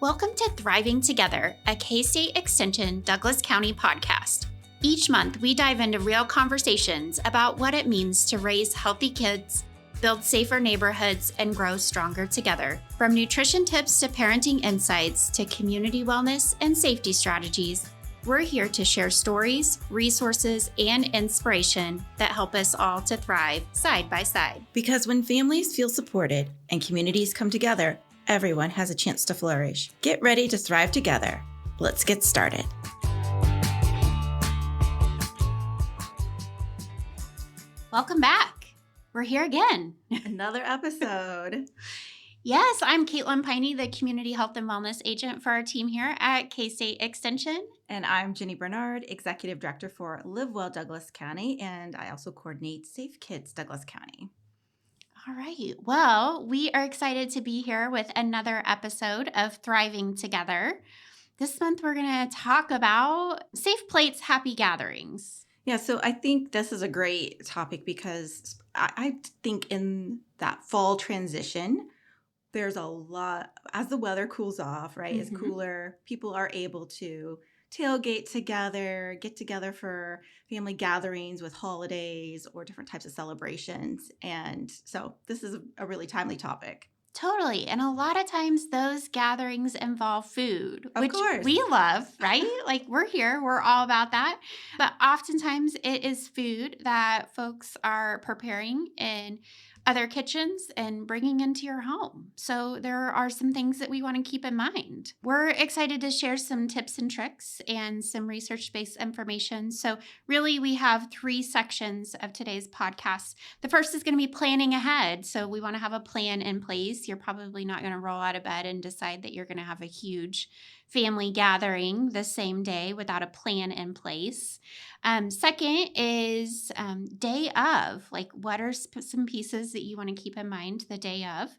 Welcome to Thriving Together, a K-State Extension Douglas County podcast. Each month, we dive into real conversations about what it means to raise healthy kids, build safer neighborhoods, and grow stronger together. From nutrition tips to parenting insights to community wellness and safety strategies, we're here to share stories, resources, and inspiration that help us all to thrive side by side. Because when families feel supported and communities come together, everyone has a chance to flourish. Get ready to thrive together. Let's get started. Welcome back. We're here again. Another episode. Yes, I'm Kaitlyn Peine, the Community Health and Wellness Agent for our team here at K-State Extension. And I'm Ginny Barnard, Executive Director for LiveWell Douglas County, and I also coordinate Safe Kids Douglas County. All right. Well, we are excited to be here with another episode of Thriving Together. This month, we're going to talk about Safe Plates, Happy Gatherings. Yeah, so I think this is a great topic because I think in that fall transition, there's a lot, as the weather cools off, right? It's cooler. People are able to tailgate together, get together for family gatherings with holidays or different types of celebrations. And so this is a really timely topic. Totally. And a lot of times those gatherings involve food, which course. we love, right? Like we're here, we're all about that. But oftentimes it is food that folks are preparing in other kitchens and bringing into your home. So there are some things that we want to keep in mind. We're excited to share some tips and tricks and some research-based information. So really we have 3 sections of today's podcast. The first is going to be planning ahead. So we want to have a plan in place. You're probably not going to roll out of bed and decide that you're going to have a huge family gathering the same day without a plan in place. Second is day of, like what are some pieces that you want to keep in mind the day of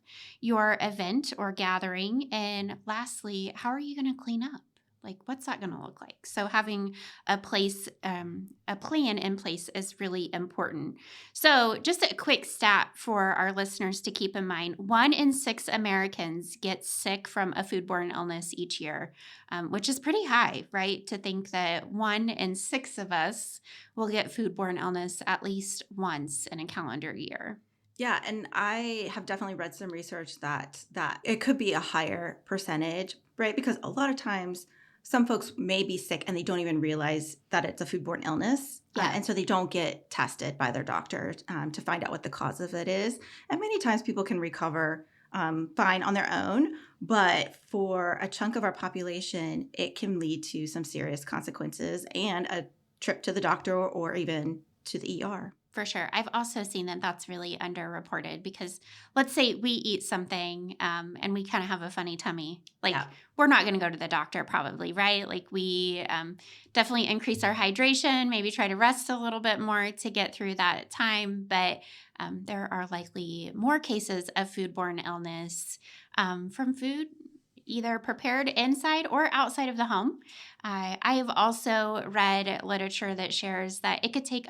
your event or gathering? And lastly, how are you going to clean up? Like, what's that going to look like? So having a plan in place is really important. So just a quick stat for our listeners to keep in mind. 1 in 6 Americans get sick from a foodborne illness each year, which is pretty high, right? To think that 1 in 6 of us will get foodborne illness at least once in a calendar year. Yeah, and I have definitely read some research that it could be a higher percentage, right? Because a lot of times some folks may be sick and they don't even realize that it's a foodborne illness. Yeah. And so they don't get tested by their doctor to find out what the cause of it is. And many times people can recover fine on their own. But for a chunk of our population, it can lead to some serious consequences and a trip to the doctor or even to the ER. For sure. I've also seen that that's really underreported because let's say we eat something and we kind of have a funny tummy. Like we're not going to go to the doctor probably, right? Like we definitely increase our hydration, maybe try to rest a little bit more to get through that time. But there are likely more cases of foodborne illness from food either prepared inside or outside of the home. I have also read literature that shares that it could take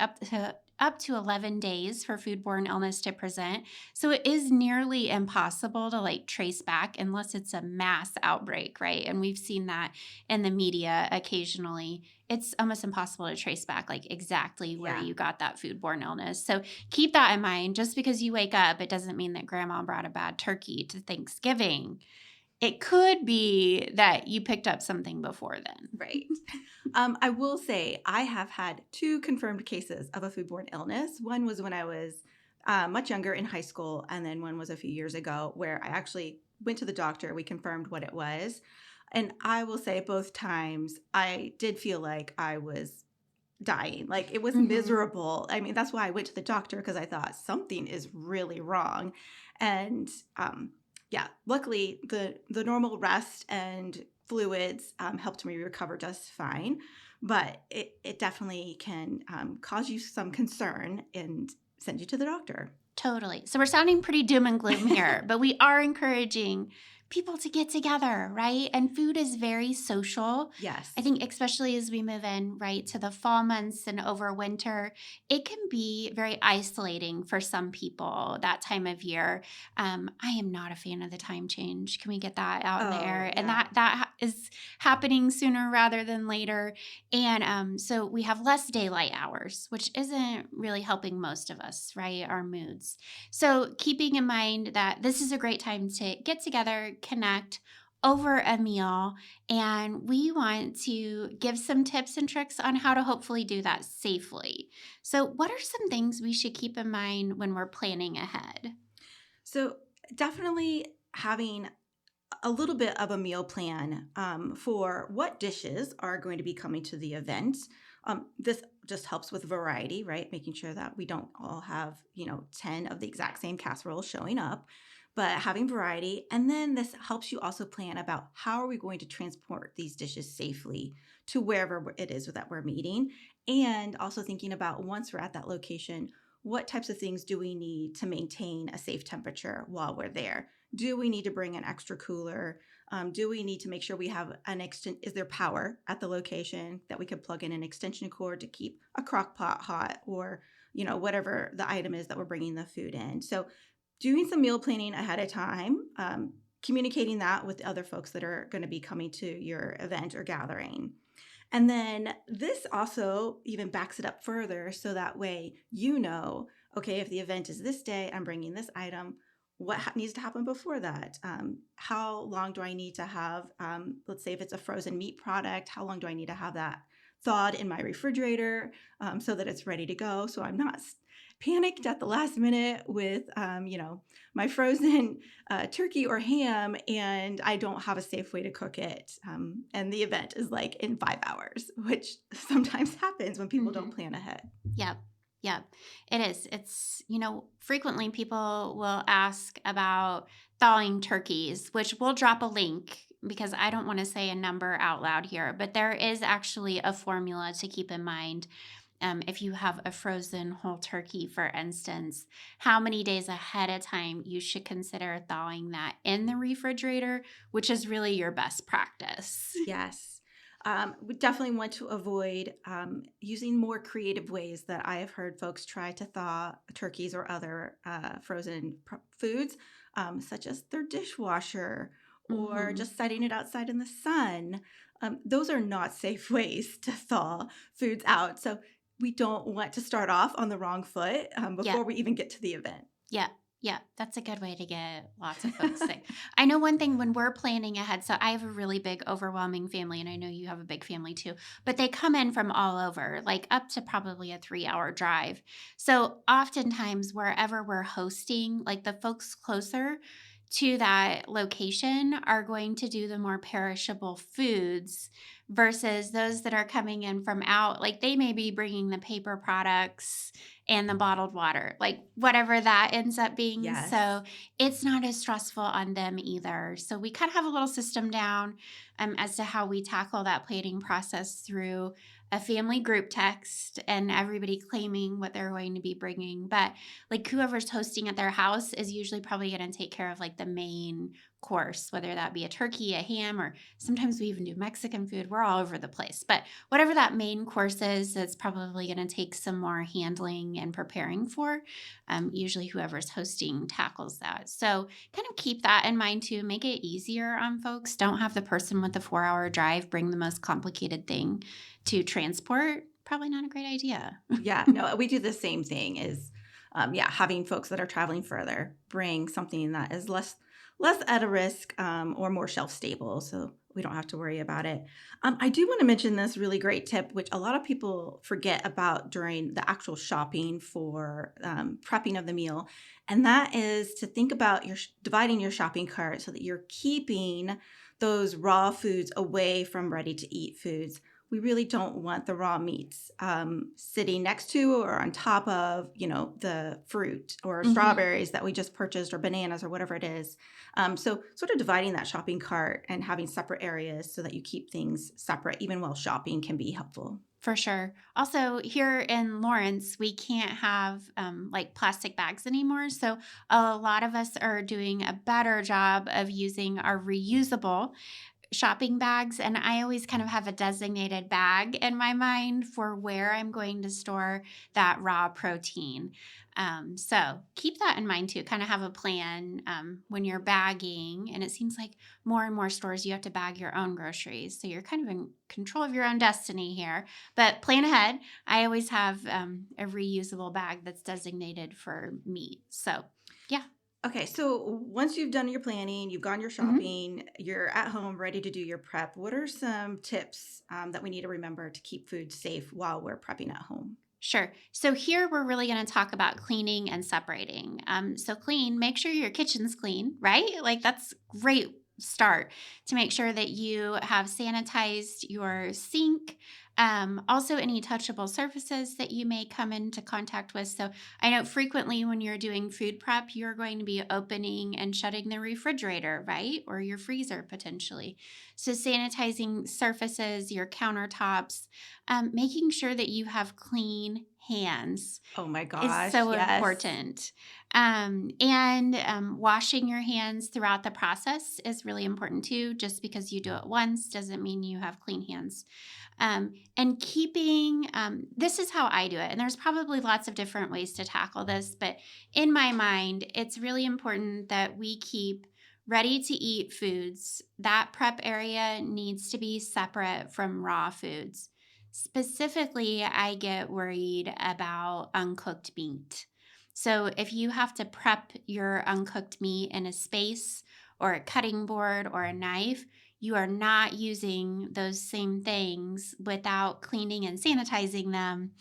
up to 11 days for foodborne illness to present. So it is nearly impossible to trace back unless it's a mass outbreak, right? And we've seen that in the media occasionally. It's almost impossible to trace back exactly where you got that foodborne illness. So keep that in mind. Just because you wake up, it doesn't mean that grandma brought a bad turkey to Thanksgiving. It could be that you picked up something before then. Right. I will say I have had 2 confirmed cases of a foodborne illness. One was when I was much younger in high school, and then one was a few years ago where I actually went to the doctor. We confirmed what it was. And I will say both times I did feel like I was dying. Like it was miserable. I mean, that's why I went to the doctor because I thought something is really wrong. And luckily the normal rest and fluids helped me recover just fine, but it definitely can cause you some concern and send you to the doctor. Totally. So we're sounding pretty doom and gloom here, but we are encouraging people to get together, right? And food is very social. I Yes. think, especially as we move in, right, to the fall months and over winter, it can be very isolating for some people that time of year. I am not a fan of the time change. Can we get that out in the Oh, air? And yeah. is happening sooner rather than later. And so we have less daylight hours, which isn't really helping most of us, right? Our moods. So, keeping in mind that this is a great time to get together, connect over a meal, and we want to give some tips and tricks on how to hopefully do that safely. So, what are some things we should keep in mind when we're planning ahead? So definitely having a little bit of a meal plan for what dishes are going to be coming to the event. This just helps with variety, right? Making sure that we don't all have, 10 of the exact same casseroles showing up, but having variety. And then this helps you also plan about how are we going to transport these dishes safely to wherever it is that we're meeting. And also thinking about once we're at that location, what types of things do we need to maintain a safe temperature while we're there? Do we need to bring an extra cooler? Do we need to make sure we have is there power at the location that we could plug in an extension cord to keep a crock pot hot, or, whatever the item is that we're bringing the food in. So doing some meal planning ahead of time, communicating that with the other folks that are going to be coming to your event or gathering. And then this also even backs it up further so that way, okay, if the event is this day, I'm bringing this item. What needs to happen before that? How long do I need to have, let's say if it's a frozen meat product, how long do I need to have that thawed in my refrigerator so that it's ready to go? So I'm not panicked at the last minute with, my frozen turkey or ham, and I don't have a safe way to cook it. And the event is like in 5 hours, which sometimes happens when people don't Mhm. plan ahead. Yep. Yep. It is. Frequently people will ask about thawing turkeys, which we'll drop a link because I don't want to say a number out loud here, but there is actually a formula to keep in mind. If you have a frozen whole turkey, for instance, how many days ahead of time you should consider thawing that in the refrigerator, which is really your best practice. Yes. We definitely want to avoid using more creative ways that I have heard folks try to thaw turkeys or other frozen foods, such as their dishwasher or Hmm. just setting it outside in the sun. Those are not safe ways to thaw foods out. So we don't want to start off on the wrong foot Yeah. before we even get to the event. Yeah, yeah, that's a good way to get lots of folks sick. I know one thing when we're planning ahead, so I have a really big, overwhelming family, and I know you have a big family too, but they come in from all over, like up to probably a 3 hour drive. So oftentimes, wherever we're hosting, like the folks closer to that location are going to do the more perishable foods versus those that are coming in from out, like they may be bringing the paper products and the bottled water, like whatever that ends up being. Yes. So it's not as stressful on them either. So we kind of have a little system down as to how we tackle that plating process through a family group text and everybody claiming what they're going to be bringing. But like whoever's hosting at their house is usually probably going to take care of like the main course, whether that be a turkey, a ham, or sometimes we even do Mexican food. We're all over the place. But whatever that main course is, that's probably going to take some more handling and preparing for. Usually, whoever's hosting tackles that. So, kind of keep that in mind too. Make it easier on folks. Don't have the person with the 4 hour drive bring the most complicated thing to transport. Probably not a great idea. Yeah, no, we do the same thing is, yeah, having folks that are traveling further bring something that is less at a risk or more shelf stable, so we don't have to worry about it. I do want to mention this really great tip, which a lot of people forget about during the actual shopping for prepping of the meal, and that is to think about your dividing your shopping cart so that you're keeping those raw foods away from ready to eat foods. we really don't want the raw meats sitting next to or on top of, the fruit or Mhm. strawberries that we just purchased or bananas or whatever it is. So sort of dividing that shopping cart and having separate areas so that you keep things separate, even while shopping, can be helpful. For sure. Also, here in Lawrence, we can't have like plastic bags anymore. So, a lot of us are doing a better job of using our reusable shopping bags. And I always kind of have a designated bag in my mind for where I'm going to store that raw protein. So keep that in mind too. Kind of have a plan when you're bagging. And it seems like more and more stores you have to bag your own groceries. So you're kind of in control of your own destiny here. But plan ahead. I always have a reusable bag that's designated for meat. So yeah. Okay, so once you've done your planning, you've gone your Mhm. shopping, you're at home ready to do your prep, what are some tips that we need to remember to keep food safe while we're prepping at home? Sure. So here we're really going to talk about cleaning and separating. So clean, make sure your kitchen's clean, right? Like that's great start to make sure that you have sanitized your sink. Also, any touchable surfaces that you may come into contact with. So I know frequently when you're doing food prep, you're going to be opening and shutting the refrigerator, right? Or your freezer potentially. So sanitizing surfaces, your countertops, making sure that you have clean hands Oh my is gosh, so yes. important. And washing your hands throughout the process is really important too. Just because you do it once doesn't mean you have clean hands. And keeping, this is how I do it. And there's probably lots of different ways to tackle this, but in my mind, it's really important that we keep ready to eat foods. That prep area needs to be separate from raw foods. Specifically, I get worried about uncooked meat. So, if you have to prep your uncooked meat in a space or a cutting board or a knife, you are not using those same things without cleaning and sanitizing them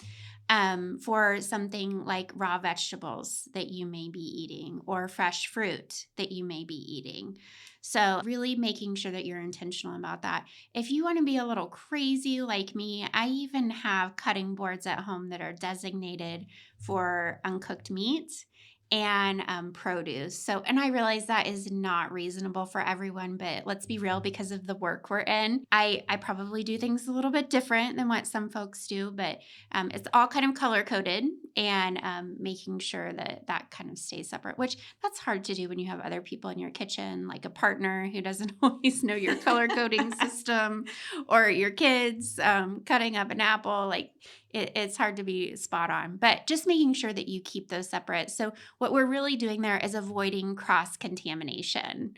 for something like raw vegetables that you may be eating or fresh fruit that you may be eating. So, really making sure that you're intentional about that. If you want to be a little crazy like me, I even have cutting boards at home that are designated for uncooked meat and produce. So, and I realize that is not reasonable for everyone, but let's be real, because of the work we're in, I probably do things a little bit different than what some folks do, but it's all kind of color coded and making sure that that kind of stays separate, which that's hard to do when you have other people in your kitchen, like a partner who doesn't always know your color coding system or your kids cutting up an apple. Like it's hard to be spot on, but just making sure that you keep those separate. So, what we're really doing there is avoiding cross contamination,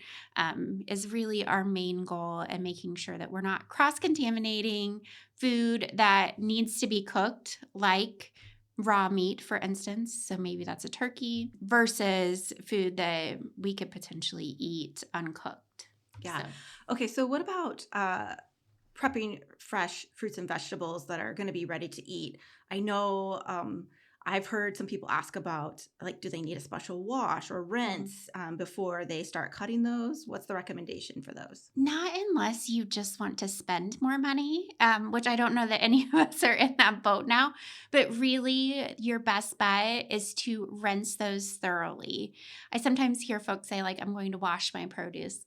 is really our main goal, and making sure that we're not cross contaminating food that needs to be cooked, like raw meat, for instance. So maybe that's a turkey versus food that we could potentially eat uncooked. Yeah. So, Okay, so what about prepping fresh fruits and vegetables that are going to be ready to eat? I know I've heard some people ask about, like, do they need a special wash or mhm. rinse before they start cutting those? What's the recommendation for those? Not unless you just want to spend more money, which I don't know that any of us are in that boat now. But really, your best bet is to rinse those thoroughly. I sometimes hear folks say, like, I'm going to wash my produce.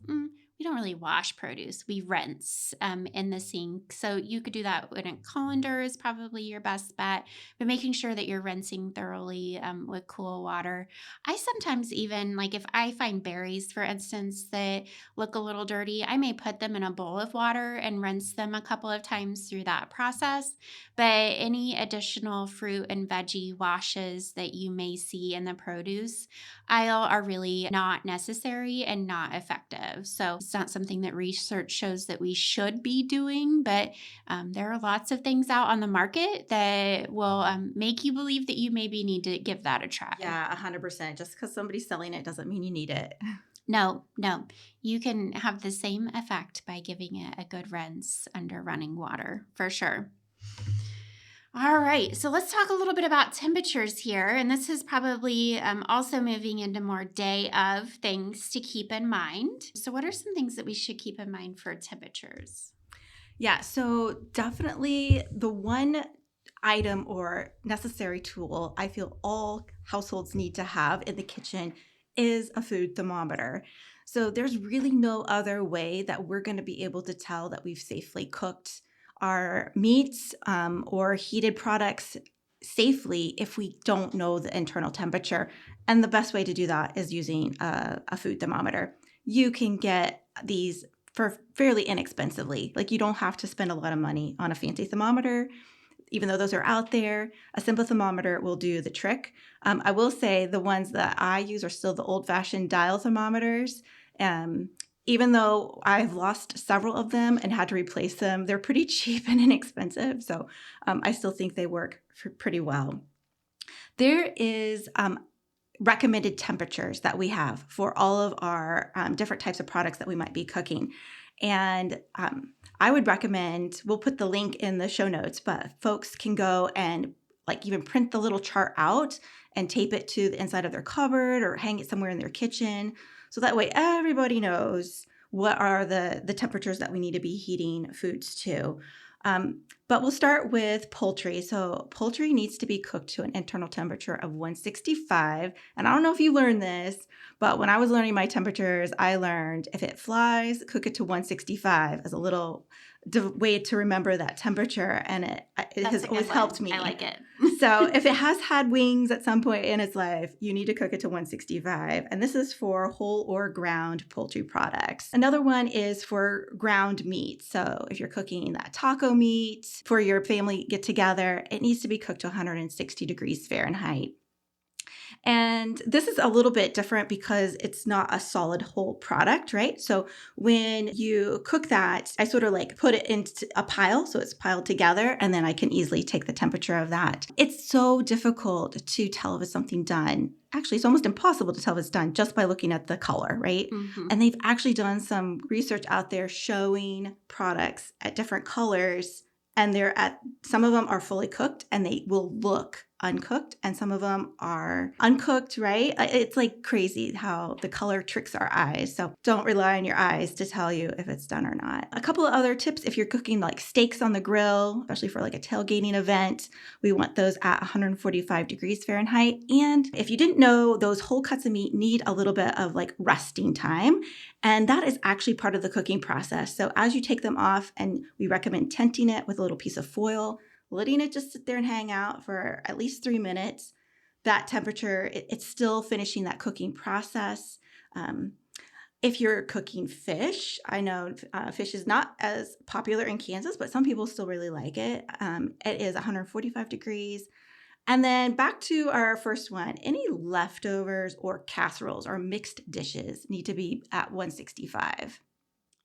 We don't really wash produce, we rinse in the sink. So you could do that in a colander, is probably your best bet. But making sure that you're rinsing thoroughly with cool water. I sometimes even, like, if I find berries, for instance, that look a little dirty, I may put them in a bowl of water and rinse them a couple of times through that process. But any additional fruit and veggie washes that you may see in the produce aisle are really not necessary and not effective. So it's not something that research shows that we should be doing, but there are lots of things out on the market that will make you believe that you maybe need to give that a try. Yeah, 100%. Just because somebody's selling it doesn't mean you need it. No, no. You can have the same effect by giving it a good rinse under running water, for sure. All right, so let's talk a little bit about temperatures here. And this is probably also moving into more day of things to keep in mind. So, what are some things that we should keep in mind for temperatures? Yeah, so definitely the one item or necessary tool I feel all households need to have in the kitchen is a food thermometer. So there's really no other way that we're going to be able to tell that we've safely cooked our meats or heated products safely if we don't know the internal temperature. And the best way to do that is using a food thermometer. You can get these for fairly inexpensively. Like you don't have to spend a lot of money on a fancy thermometer, even though those are out there. A simple thermometer will do the trick. I will say the ones that I use are still the old-fashioned dial thermometers. Um, Even though I've lost several of them and had to replace them, they're pretty cheap and inexpensive. So I still think they work pretty well. There is recommended temperatures that we have for all of our different types of products that we might be cooking. And I would recommend, we'll put the link in the show notes, but folks can go and like even print the little chart out and tape it to the inside of their cupboard or hang it somewhere in their kitchen. So that way everybody knows what are the temperatures that we need to be heating foods to. But we'll start with poultry. So poultry needs to be cooked to an internal temperature of 165. And I don't know if you learned this, but when I was learning my temperatures, I learned if it flies, cook it to 165 as a little way to remember that temperature. And it That's has a always good helped one. me. I like it. So if it has had wings at some point in its life, you need to cook it to 165. And this is for whole or ground poultry products. Another one is for ground meat. So if you're cooking that taco meat for your family get together, it needs to be cooked to 160 degrees Fahrenheit. And this is a little bit different because it's not a solid whole product, right? So when you cook that, I sort of like put it into a pile. So it's piled together and then I can easily take the temperature of that. It's so difficult to tell if it's something done. Actually, it's almost impossible to tell if it's done just by looking at the color, right? Mm-hmm. And they've actually done some research out there showing products at different colors and some of them are fully cooked and they will look uncooked and some of them are uncooked, right? It's like crazy how the color tricks our eyes. So don't rely on your eyes to tell you if it's done or not. A couple of other tips: if you're cooking like steaks on the grill, especially for like a tailgating event, we want those at 145 degrees Fahrenheit. And if you didn't know, those whole cuts of meat need a little bit of like resting time. And that is actually part of the cooking process. So as you take them off, and we recommend tenting it with a little piece of foil, letting it just sit there and hang out for at least 3 minutes. That temperature, it's still finishing that cooking process. If you're cooking fish, I know fish is not as popular in Kansas, but some people still really like it. It is 145 degrees. And then back to our first one, any leftovers or casseroles or mixed dishes need to be at 165.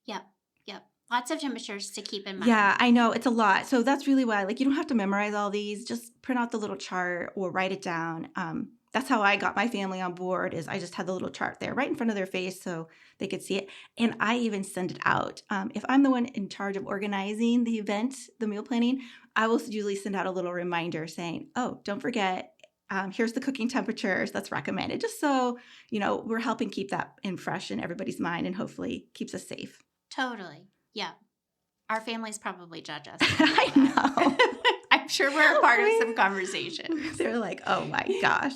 Yep. Yep. Lots of temperatures to keep in mind. Yeah, I know. It's a lot. So that's really why, like, you don't have to memorize all these. Just print out the little chart or write it down. That's how I got my family on board is I just had the little chart there right in front of their face so they could see it. And I even send it out. If I'm the one in charge of organizing the event, the meal planning, I will usually send out a little reminder saying, oh, don't forget, here's the cooking temperatures that's recommended. Just so, we're helping keep that in fresh in everybody's mind and hopefully keeps us safe. Totally. Yeah. Our families probably judge us. I know. I'm sure we're a part of some conversation. They're like, oh my gosh.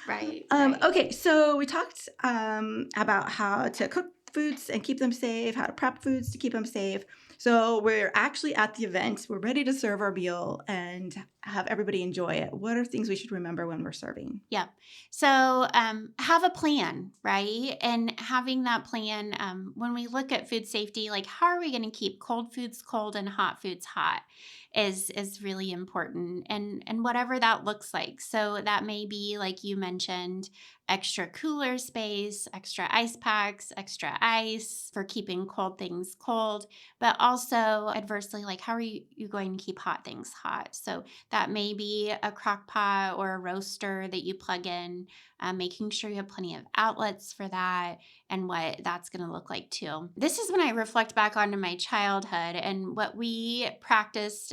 Right. Okay, so we talked about how to cook foods and keep them safe, how to prep foods to keep them safe. So we're actually at the event. We're ready to serve our meal and have everybody enjoy it. What are things we should remember when we're serving? Yeah. So have a plan, right? And having that plan, when we look at food safety, like how are we going to keep cold foods cold and hot foods hot is really important. And whatever that looks like. So that may be, like you mentioned, extra cooler space, extra ice packs, extra ice for keeping cold things cold, but also adversely, like how are you going to keep hot things hot? So That may be a crock pot or a roaster that you plug in, making sure you have plenty of outlets for that and what that's going to look like too. This is when I reflect back onto my childhood, and what we practiced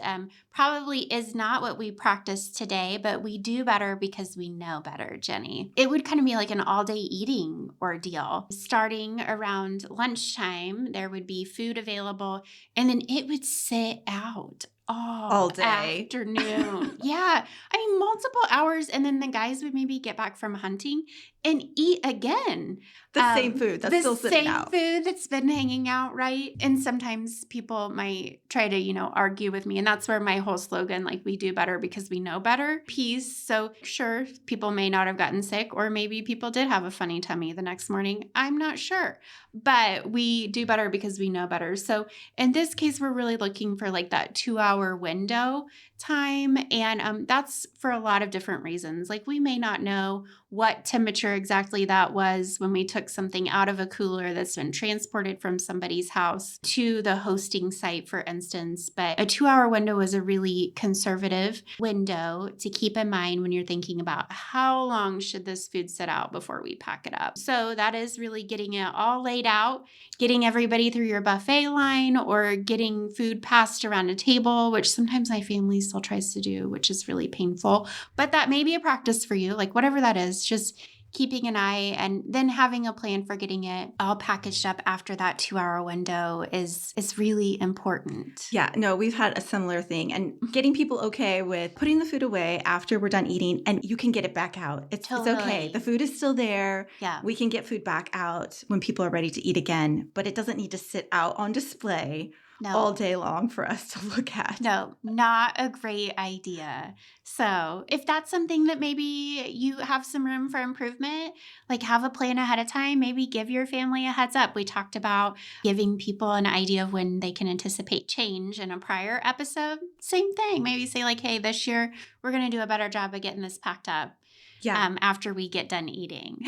probably is not what we practice today, but we do better because we know better, Jenny. It would kind of be like an all day eating ordeal. Starting around lunchtime, there would be food available, and then it would sit out All all day. afternoon. Yeah. I mean, multiple hours. And then the guys would maybe get back from hunting and eat again. The same food that's The still sitting same out. food that's been hanging out, right? And sometimes people might try to, argue with me. And that's where my whole slogan, like, we do better because we know better, piece. So sure, people may not have gotten sick, or maybe people did have a funny tummy the next morning. I'm not sure. But we do better because we know better. So in this case, we're really looking for like that 2-hour window time. And that's for a lot of different reasons. Like, we may not know what temperature exactly that was when we took something out of a cooler that's been transported from somebody's house to the hosting site, for instance. But a 2-hour window is a really conservative window to keep in mind when you're thinking about how long should this food sit out before we pack it up. So that is really getting it all laid out, getting everybody through your buffet line, or getting food passed around a table, which sometimes my family still tries to do, which is really painful. But that may be a practice for you, like whatever that is, just keeping an eye and then having a plan for getting it all packaged up after that 2-hour window is really important. Yeah, no, we've had a similar thing, and getting people okay with putting the food away after we're done eating, and you can get it back out. It's okay. Totally. The food is still there. Yeah. We can get food back out when people are ready to eat again, but it doesn't need to sit out on display all day long for us to look at. No, not a great idea. So if that's something that maybe you have some room for improvement, like have a plan ahead of time, maybe give your family a heads up. We talked about giving people an idea of when they can anticipate change in a prior episode. Same thing. Maybe say like, hey, this year we're going to do a better job of getting this packed up after we get done eating.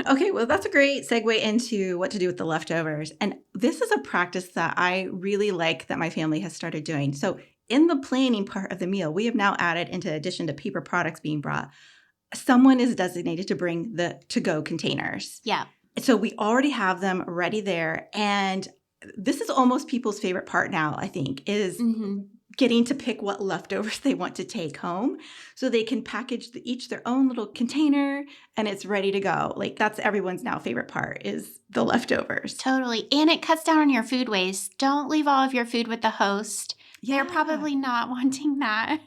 Okay, well, that's a great segue into what to do with the leftovers. And this is a practice that I really like that my family has started doing. So in the planning part of the meal, we have now added, into addition to paper products being brought, someone is designated to bring the to-go containers. Yeah. So we already have them ready there. And this is almost people's favorite part now, I think, is getting to pick what leftovers they want to take home, so they can package each their own little container and it's ready to go. Like, that's everyone's now favorite part, is the leftovers. Totally. And it cuts down on your food waste. Don't leave all of your food with the host. Yeah. They're probably not wanting that.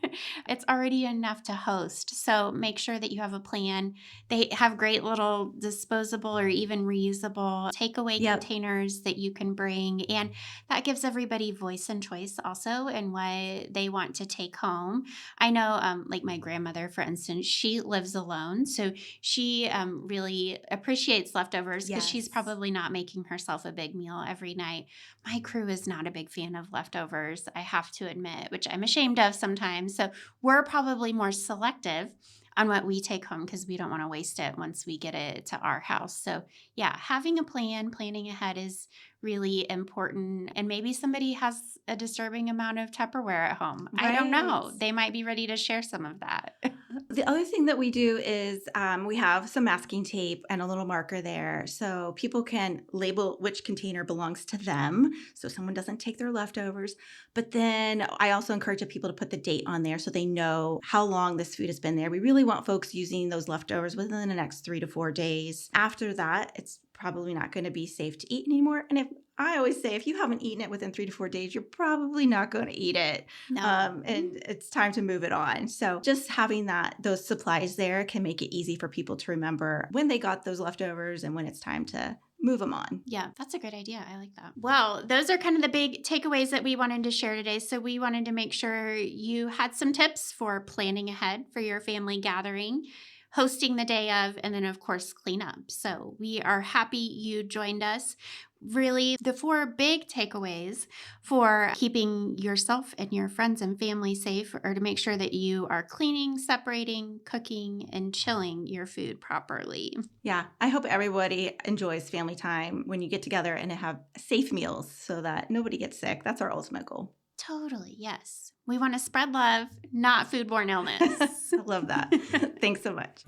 It's already enough to host. So make sure that you have a plan. They have great little disposable or even reusable takeaway containers that you can bring. And that gives everybody voice and choice also in what they want to take home. I know like my grandmother, for instance, she lives alone. So she really appreciates leftovers because she's probably not making herself a big meal every night. My crew is not a big fan of leftovers, I have to admit, which I'm ashamed of sometimes. So we're probably more selective on what we take home because we don't want to waste it once we get it to our house. So yeah, having a plan, planning ahead is really important. And maybe somebody has a disturbing amount of Tupperware at home. Right. I don't know. They might be ready to share some of that. The other thing that we do is we have some masking tape and a little marker there, so people can label which container belongs to them, so someone doesn't take their leftovers. But then I also encourage people to put the date on there so they know how long this food has been there. We really want folks using those leftovers within the next 3 to 4 days. After that, it's probably not going to be safe to eat anymore. And I always say, if you haven't eaten it within 3 to 4 days, you're probably not going to eat it. No. And it's time to move it on. So just having those supplies there can make it easy for people to remember when they got those leftovers and when it's time to move them on. Yeah, that's a good idea. I like that. Well, those are kind of the big takeaways that we wanted to share today. So we wanted to make sure you had some tips for planning ahead for your family gathering, hosting the day of, and then of course clean up. So we are happy you joined us. Really, the 4 big takeaways for keeping yourself and your friends and family safe are to make sure that you are cleaning, separating, cooking, and chilling your food properly. Yeah, I hope everybody enjoys family time when you get together and have safe meals so that nobody gets sick. That's our ultimate goal. Totally, yes. We want to spread love, not foodborne illness. I love that. Thanks so much.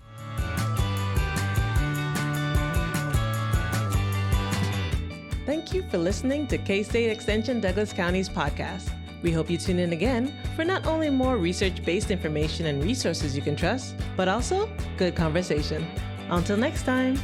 Thank you for listening to K-State Extension Douglas County's podcast. We hope you tune in again for not only more research-based information and resources you can trust, but also good conversation. Until next time.